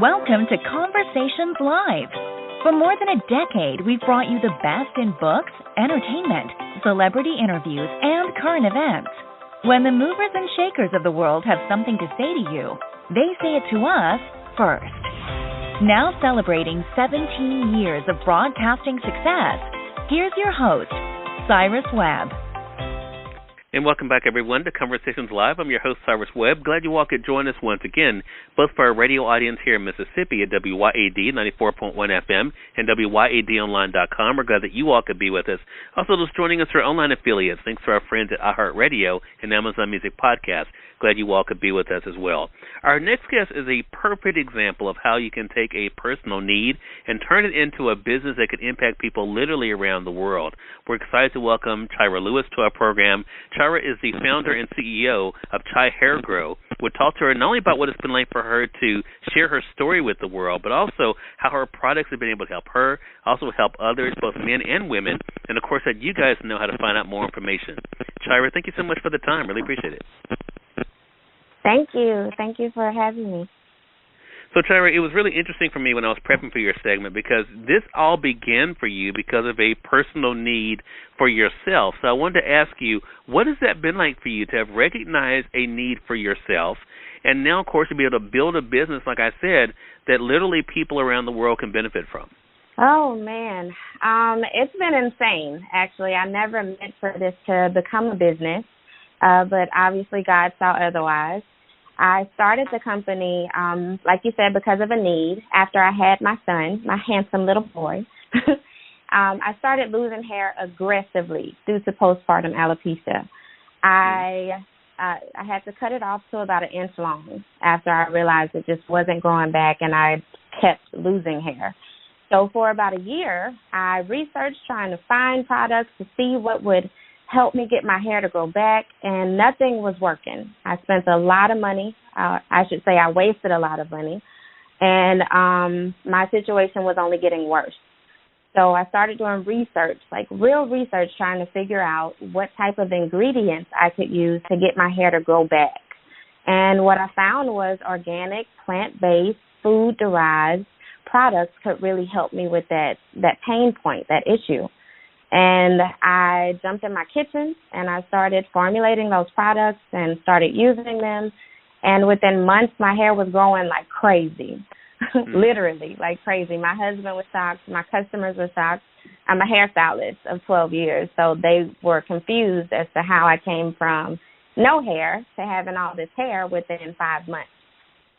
Welcome to Conversations Live. For more than a decade, we've brought you the best in books, entertainment, celebrity interviews, and current events. When the movers and shakers of the world have something to say to you, they say it to us first. Now celebrating 17 years of broadcasting success, here's your host, Cyrus Webb. And welcome back, everyone, to Conversations Live. I'm your host, Cyrus Webb. Glad you all could join us once again, both for our radio audience here in Mississippi at WYAD 94.1 FM and WYADonline.com. We're glad that you all could be with us. Also, just joining us through our online affiliates. Thanks to our friends at iHeartRadio and Amazon Music Podcast. Glad you all could be with us as well. Our next guest is a perfect example of how you can take a personal need and turn it into a business that can impact people literally around the world. We're excited to welcome Chiara Lewis to our program. Chiara is the founder and CEO of Chai Hair Grow. We'll talk to her not only about what it's been like for her to share her story with the world, but also how her products have been able to help her, also help others, both men and women, and of course that you guys know how to find out more information. Chiara, thank you so much for the time. Really appreciate it. Thank you. Thank you for having me. So, Chiara, it was really interesting for me when I was prepping for your segment because this all began for you because of a personal need for yourself. So I wanted to ask you, what has that been like for you to have recognized a need for yourself and now, of course, to be able to build a business, like I said, that literally people around the world can benefit from? Oh, man. It's been insane, actually. I never meant for this to become a business, but obviously God saw otherwise. I started the company, like you said, because of a need. After I had my son, my handsome little boy, I started losing hair aggressively due to postpartum alopecia. I had to cut it off to about 1 inch long after I realized it just wasn't growing back, and I kept losing hair. So for about a year, I researched trying to find products to see what would help me get my hair to grow back, and nothing was working. I spent a lot of money. I should say I wasted a lot of money, and my situation was only getting worse. So I started doing research, like real research, trying to figure out what type of ingredients I could use to get my hair to grow back. And what I found was organic, plant-based, food-derived products could really help me with that pain point, that issue. And I jumped in my kitchen, and I started formulating those products and started using them. And within months, my hair was growing like crazy, literally like crazy. My husband was shocked. My customers were shocked. I'm a hairstylist of 12 years, so they were confused as to how I came from no hair to having all this hair within 5 months.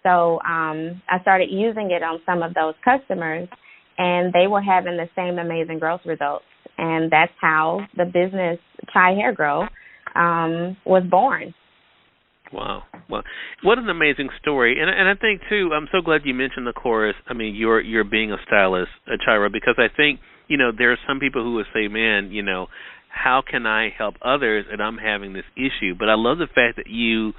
So I started using it on some of those customers, and they were having the same amazing growth results. And that's how the business Chai Hair Grow was born. Wow. Well, what an amazing story. And I think, too, I'm so glad you mentioned the chorus. I mean, you're being a stylist, Chiara, because I think, there are some people who would say, man, how can I help others and I'm having this issue? But I love the fact that you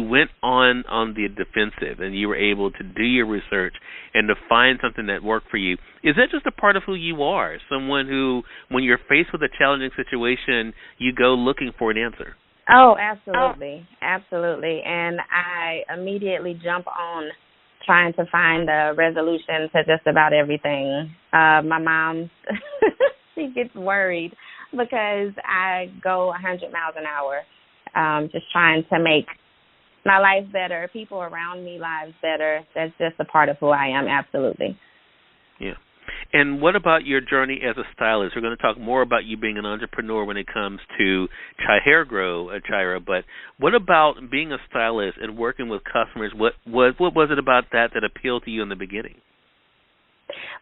went on the defensive and you were able to do your research and to find something that worked for you. Is that just a part of who you are? Someone who, when you're faced with a challenging situation, you go looking for an answer? Oh, absolutely. Absolutely. And I immediately jump on trying to find a resolution to just about everything. My mom, she gets worried because I go 100 miles an hour, just trying to make my life better, people around me lives better. That's just a part of who I am, absolutely. Yeah. And what about your journey as a stylist? We're going to talk more about you being an entrepreneur when it comes to Chai Hair Grow, Chiara, but what about being a stylist and working with customers? What was it about that appealed to you in the beginning?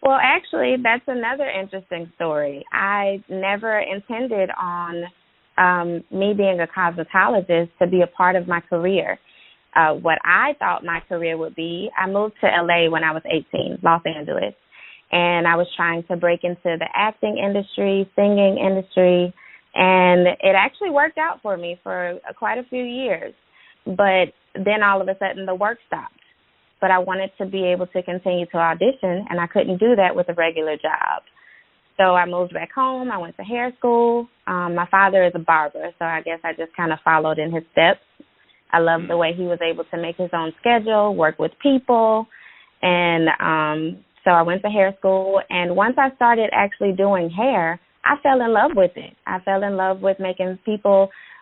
Well, actually, that's another interesting story. I never intended on me being a cosmetologist to be a part of my career. What I thought my career would be, I moved to L.A. when I was 18, Los Angeles, and I was trying to break into the acting industry, singing industry, and it actually worked out for me for quite a few years. But then all of a sudden the work stopped. But I wanted to be able to continue to audition, and I couldn't do that with a regular job. So I moved back home. I went to hair school. My father is a barber, so I guess I just kind of followed in his steps. I loved the way he was able to make his own schedule, work with people, And so I went to hair school, and once I started actually doing hair, I fell in love with it. I fell in love with making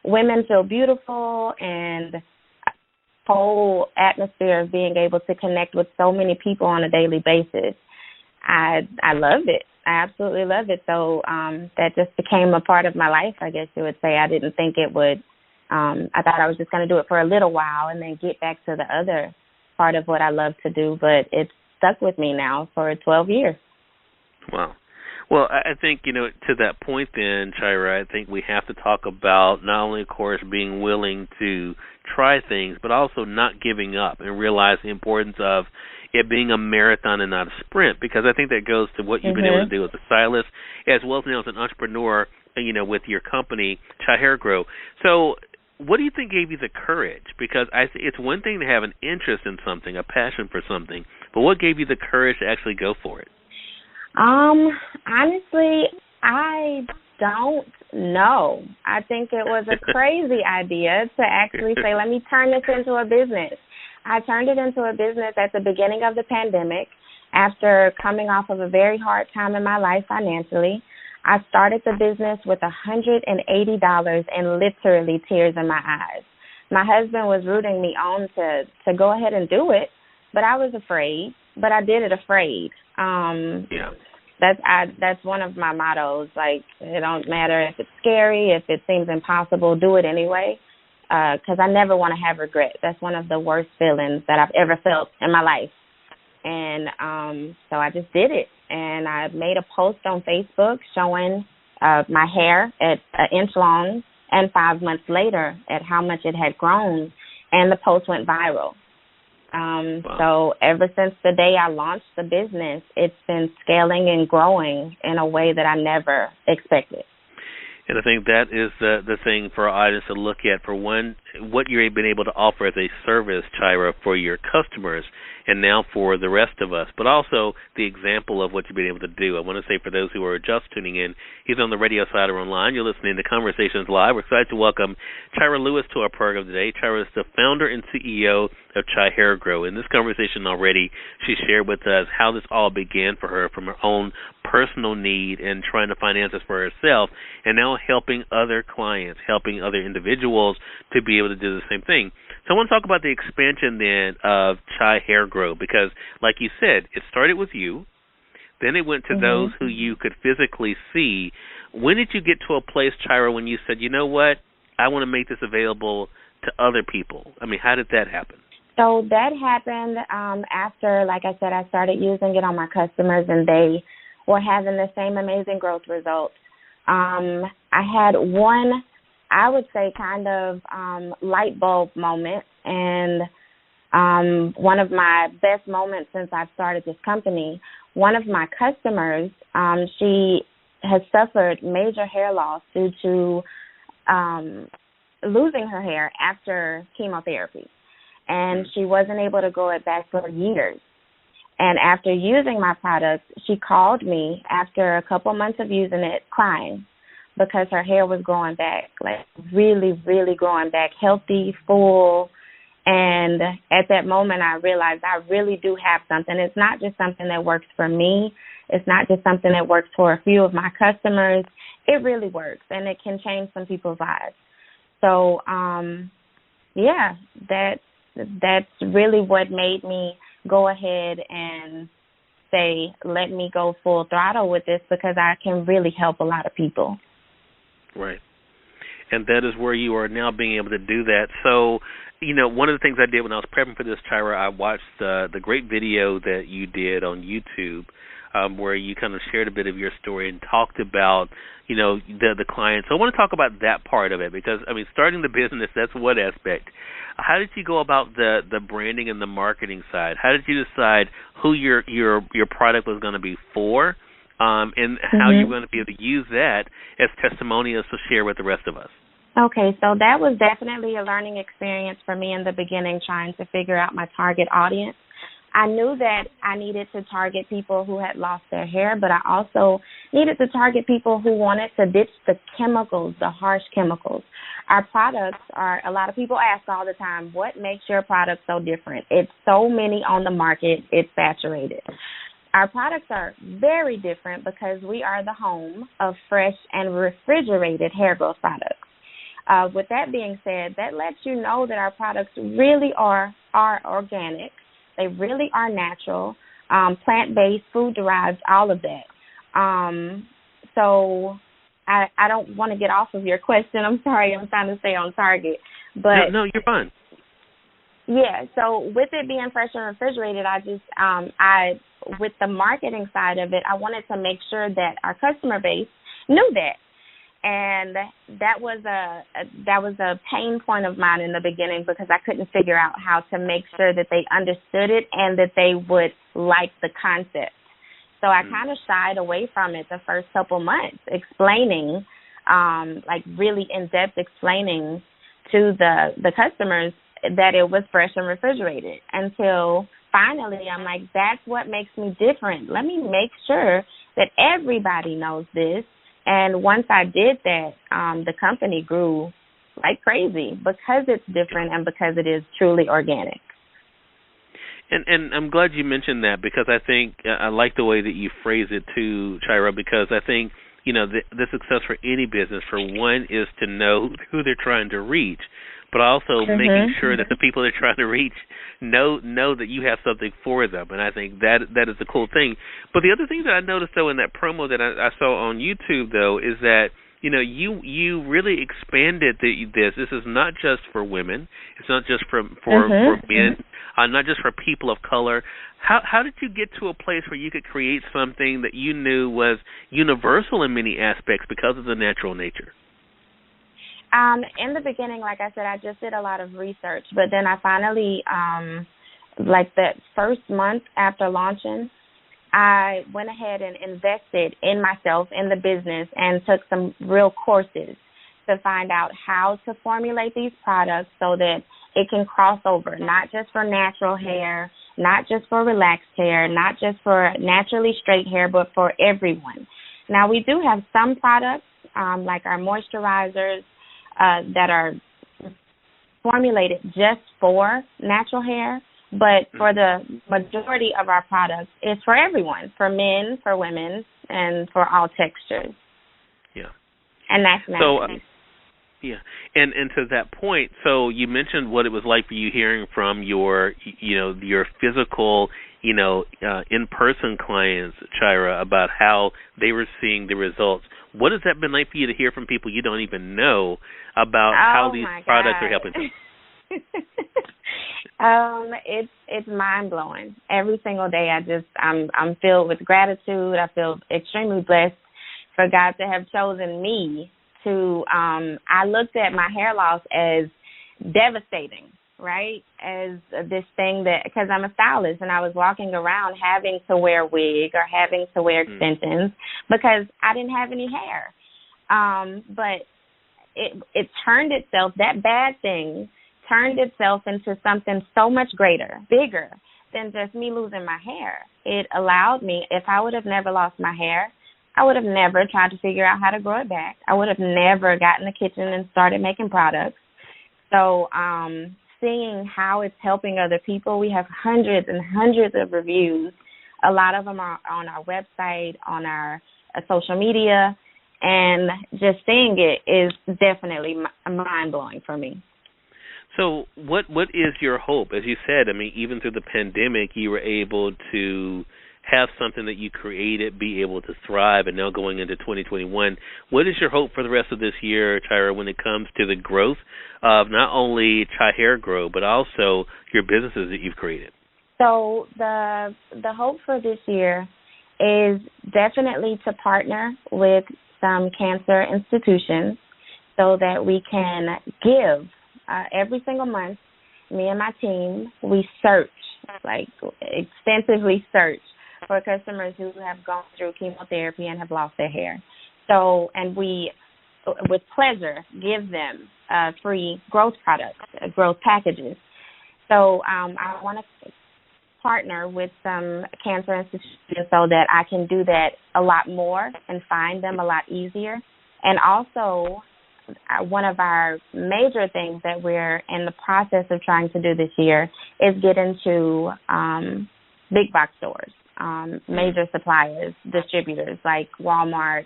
women feel beautiful, and whole atmosphere of being able to connect with so many people on a daily basis. I loved it. I absolutely loved it. So that just became a part of my life, I guess you would say. I didn't think it would. I thought I was just going to do it for a little while and then get back to the other part of what I love to do, but it's stuck with me now for 12 years. Wow. Well, I think, to that point then, Chiara, I think we have to talk about not only, of course, being willing to try things, but also not giving up and realize the importance of it being a marathon and not a sprint, because I think that goes to what you've been able to do as a stylist as well as now as an entrepreneur, with your company, Chiara Grow. So what do you think gave you the courage? Because it's one thing to have an interest in something, a passion for something, but what gave you the courage to actually go for it? Honestly, I don't know. I think it was a crazy idea to actually say, let me turn this into a business. I turned it into a business at the beginning of the pandemic after coming off of a very hard time in my life financially. I started the business with $180 and literally tears in my eyes. My husband was rooting me on to go ahead and do it, but I was afraid. But I did it afraid. Yeah. That's one of my mottos. Like, it don't matter if it's scary, if it seems impossible, do it anyway. Because I never want to have regret. That's one of the worst feelings that I've ever felt in my life. And so I just did it. And I made a post on Facebook showing my hair at an inch long, and 5 months later at how much it had grown. And the post went viral. Wow. So ever since the day I launched the business, it's been scaling and growing in a way that I never expected. And I think that is the thing for our audience to look at. For one, what you've been able to offer as a service, Chiara, for your customers, and now for the rest of us, but also the example of what you've been able to do. I want to say for those who are just tuning in, either on the radio side or online, you're listening to Conversations Live. We're excited to welcome Chiara Lewis to our program today. Chiara is the founder and CEO of Chiara Grow. In this conversation already, she shared with us how this all began for her from her own personal need and trying to find answers for herself, and now helping other clients, helping other individuals to be able to do the same thing. So I want to talk about the expansion then of Chiara Grow, because like you said, it started with you, then it went to those who you could physically see. When did you get to a place, Chiara, when you said, you know what, I want to make this available to other people? I mean, how did that happen? So that happened after, like I said, I started using it on my customers, and they were having the same amazing growth results. I had one, I would say, kind of light bulb moment, and one of my best moments since I've started this company. One of my customers, she has suffered major hair loss due to losing her hair after chemotherapy, and she wasn't able to grow it back for years. And after using my product, she called me after a couple months of using it crying because her hair was growing back, like really, really growing back, healthy, full. And at that moment, I realized I really do have something. It's not just something that works for me. It's not just something that works for a few of my customers. It really works, and it can change some people's lives. So, yeah, that's really what made me go ahead and say, let me go full throttle with this, because I can really help a lot of people. Right. And that is where you are now being able to do that. So, one of the things I did when I was prepping for this, Chiara, I watched the great video that you did on YouTube, where you kind of shared a bit of your story and talked about, the clients. So I want to talk about that part of it, because, starting the business, that's one aspect. How did you go about the branding and the marketing side? How did you decide who your product was going to be for, and how you're going to be able to use that as testimonials to share with the rest of us? Okay, so that was definitely a learning experience for me in the beginning, trying to figure out my target audience. I knew that I needed to target people who had lost their hair, but I also needed to target people who wanted to ditch the chemicals, the harsh chemicals. Our products are, a lot of people ask all the time, what makes your product so different? It's so many on the market, it's saturated. Our products are very different because we are the home of fresh and refrigerated hair growth products. With that being said, that lets you know that our products really are organic. They really are natural, plant-based, food-derived, all of that. So I don't want to get off of your question. I'm sorry. I'm trying to stay on target. But No, you're fine. Yeah, so with it being fresh and refrigerated, with the marketing side of it, I wanted to make sure that our customer base knew that. And that was a pain point of mine in the beginning because I couldn't figure out how to make sure that they understood it and that they would like the concept. So I kind of shied away from it the first couple months, explaining, like really in-depth explaining to the customers that it was fresh and refrigerated, until finally I'm like, that's what makes me different. Let me make sure that everybody knows this. And once I did that, the company grew like crazy because it's different and because it is truly organic. And I'm glad you mentioned that, because I think I like the way that you phrase it too, Chiara, because I think, the success for any business, for one, is to know who they're trying to reach, but also making sure that the people they're trying to reach know that you have something for them. And I think that is the cool thing. But the other thing that I noticed, though, in that promo that I saw on YouTube, though, is that you really expanded this. This is not just for women. It's not just for men. Not just for people of color. How did you get to a place where you could create something that you knew was universal in many aspects because of the natural nature? In the beginning, like I said, I just did a lot of research, but then I finally, like that first month after launching, I went ahead and invested in myself, in the business, and took some real courses to find out how to formulate these products so that it can cross over, not just for natural hair, not just for relaxed hair, not just for naturally straight hair, but for everyone. Now, we do have some products, like our moisturizers, that are formulated just for natural hair, but for the majority of our products, it's for everyone, for men, for women, and for all textures. Yeah. And that's natural. Yeah, and to that point, so you mentioned what it was like for you hearing from your physical, in-person clients, Chiara, about how they were seeing the results. What has that been like for you to hear from people you don't even know about how these products are helping them? It's mind blowing. Every single day, I'm filled with gratitude. I feel extremely blessed for God to have chosen me to. I looked at my hair loss as devastating, right? As this thing that, because I'm a stylist and I was walking around having to wear a wig or having to wear extensions because I didn't have any hair. But it turned itself, that bad thing turned itself into something so much greater, bigger than just me losing my hair. It allowed me, if I would have never lost my hair, I would have never tried to figure out how to grow it back. I would have never got in the kitchen and started making products. So seeing how it's helping other people, we have hundreds and hundreds of reviews. A lot of them are on our website, on our social media, and just seeing it is definitely mind-blowing for me. So what is your hope? As you said, I mean, even through the pandemic, you were able to have something that you created be able to thrive, and now going into 2021, what is your hope for the rest of this year, Chiara, when it comes to the growth of not only Chi Hair Grow, but also your businesses that you've created? So the hope for this year is definitely to partner with some cancer institutions so that we can give every single month. Me and my team, we search, like extensively search for customers who have gone through chemotherapy and have lost their hair. So, and we, with pleasure, give them free growth products, growth packages. So I want to partner with some cancer institutions so that I can do that a lot more and find them a lot easier. And also, one of our major things that we're in the process of trying to do this year is get into big box stores, major suppliers, distributors like Walmart,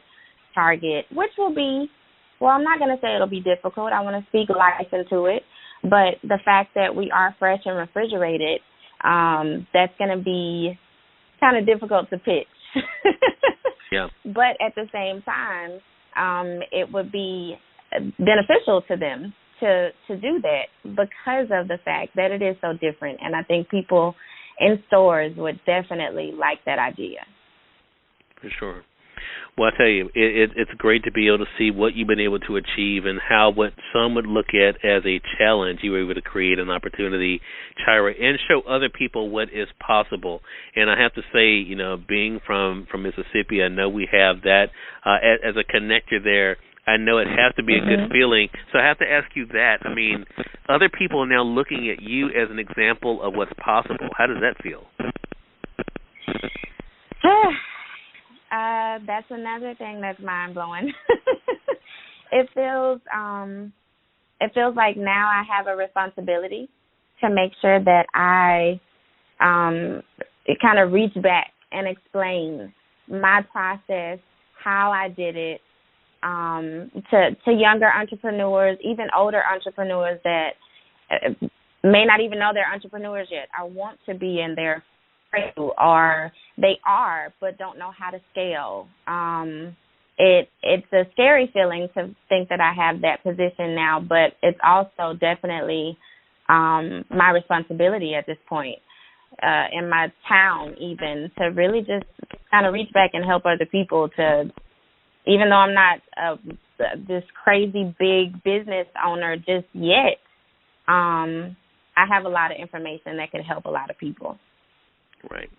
Target, which will be, well, I'm not going to say it'll be difficult. I want to speak life into it. But the fact that we are fresh and refrigerated, that's going to be kind of difficult to pitch. Yeah. But at the same time, it would be beneficial to them to do that because of the fact that it is so different. And I think people in stores would definitely like that idea. For sure. Well, I tell you, it's great to be able to see what you've been able to achieve and how what some would look at as a challenge, you were able to create an opportunity, Chiara, and show other people what is possible. And I have to say, you know, being from Mississippi, I know we have that as a connector there. I know it has to be a good feeling. So I have to ask you that. I mean, other people are now looking at you as an example of what's possible. How does that feel? That's another thing that's mind-blowing. It feels like now I have a responsibility to make sure that I kind of reach back and explain my process, how I did it, to younger entrepreneurs, even older entrepreneurs that may not even know they're entrepreneurs yet. I want to be in their or they are but don't know how to scale. It's a scary feeling to think that I have that position now, but it's also definitely my responsibility at this point in my town, even to really just kind of reach back and help other people to, even though I'm not this crazy big business owner just yet, I have a lot of information that could help a lot of people. Right.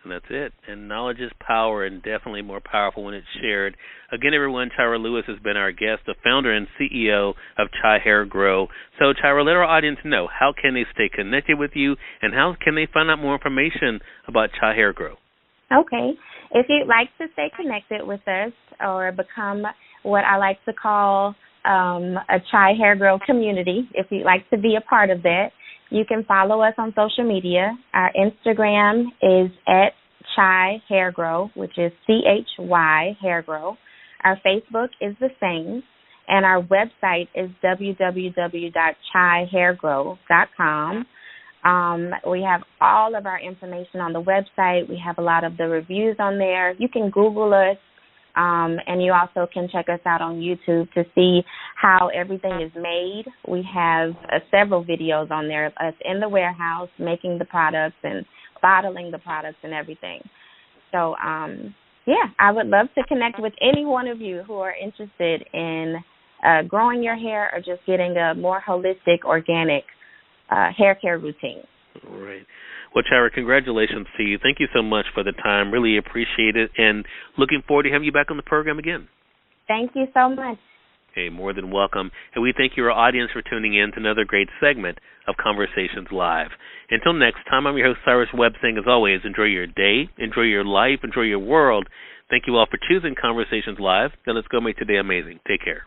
And that's it. And knowledge is power, and definitely more powerful when it's shared. Again, everyone, Chiara Lewis has been our guest, the founder and CEO of Chi Hair Grow. So, Chiara, let our audience know, how can they stay connected with you, and how can they find out more information about Chi Hair Grow? Okay. If you'd like to stay connected with us or become what I like to call a Chi Hair Grow community, if you'd like to be a part of that, you can follow us on social media. Our Instagram is at Chi Hair Grow, which is CHY Hair Grow. Our Facebook is the same, and our website is www.chihairgrow.com. We have all of our information on the website. We have a lot of the reviews on there. You can Google us, and you also can check us out on YouTube to see how everything is made. We have several videos on there of us in the warehouse making the products and bottling the products and everything. So, I would love to connect with any one of you who are interested in growing your hair or just getting a more holistic, organic hair care routine. Right. Well, Chiara, congratulations to you. Thank you so much for the time. Really appreciate it, and looking forward to having you back on the program again. Thank you so much. Hey, more than welcome. And we thank your audience for tuning in to another great segment of Conversations Live. Until next time, I'm your host, Cyrus Webb, saying, as always, enjoy your day, enjoy your life, enjoy your world. Thank you all for choosing Conversations Live. Now let's go make today amazing. Take care.